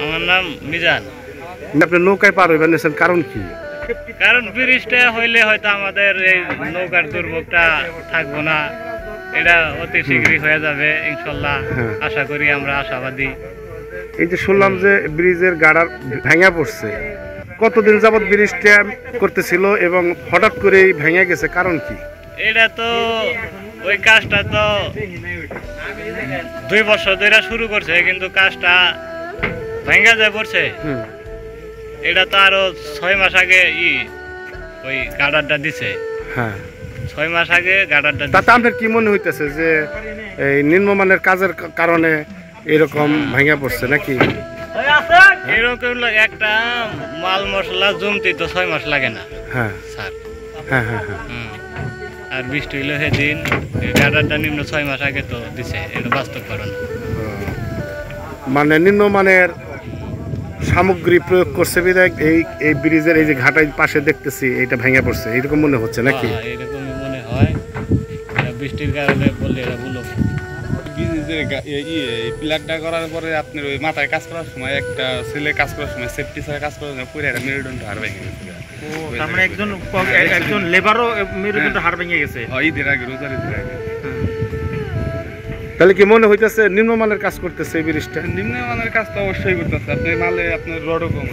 আমার নাম মিজান। আপনি নৌকায় পার হইবেন কারণ কি? কারণ ব্রিজটা হইলে হয়তো আমাদের এই নৌকার দুর্ভোগটা থাকবো না, এটা অতি শীঘ্রই হয়ে যাবে ইনশাল্লাহ। আশা করি, আমরা আশাবাদী। এই যে শুনলাম যে ব্রিজের গাড়ার ভেঙে পড়ছে, কতদিন যাবত ব্রিজটা করতেছিল এবং হঠাৎ করে ভেঙে গেছে, কারণ কি? এটা তো ওই কাজটা তো 2 বছর ধরে শুরু করছে, কিন্তু কাজটা ভেঙে যায় পড়ছে। এটা তো আরো 6 মাস আগে ওই গার্ডারটা দিছে। হ্যাঁ, 6 মাস আগে গার্ডারটা। তাতে আপনার কি মনে হইতেছে যে এই নিম্নমানের কাজের কারণে এরকম ভেঙে পড়ছে নাকি? এরকম একটা মাল মশলা জমতে তো 6 মাস লাগে না। হ্যাঁ স্যার। হ্যাঁ হ্যাঁ হ্যাঁ। আর বৃষ্টি হইলো সেদিন, গার্ডারটা নিম্ন 6 মাস আগে তো দিছে, এটা বাস্তব কারণ। মানে নিম্নমানের সামগ্রী প্রয়োগ করছে বিধায় এই ব্রিজের এই যে ঘাটার পাশে দেখতেছি এটা ভেঙে পড়ছে, এরকম মনে হচ্ছে নাকি? এরকমই মনে হয়, বৃষ্টির কারণে বললে এটা ভুল। পিলারটা করার পরে আপনার ওই মাথায় কাজ করার সময় একটা ছেলে কাজ করার সময় সেফটি ছাড়া কাজ করার সময় পুরো একটা মেরুদণ্ড হাড় ভেঙে গেছে। তার মানে একজন লেবারও মেরুদণ্ড হাড় ভেঙে গেছে ঈদের আগে, রোজার ঈদের আগে। তাহলে কি মনে হইতেছে নিম্নমানের কাজ করতেছে এই ব্রিজটা? নিম্নমানের কাজ তো অবশ্যই করতেছে। আপনি মালে আপনার রডও কম।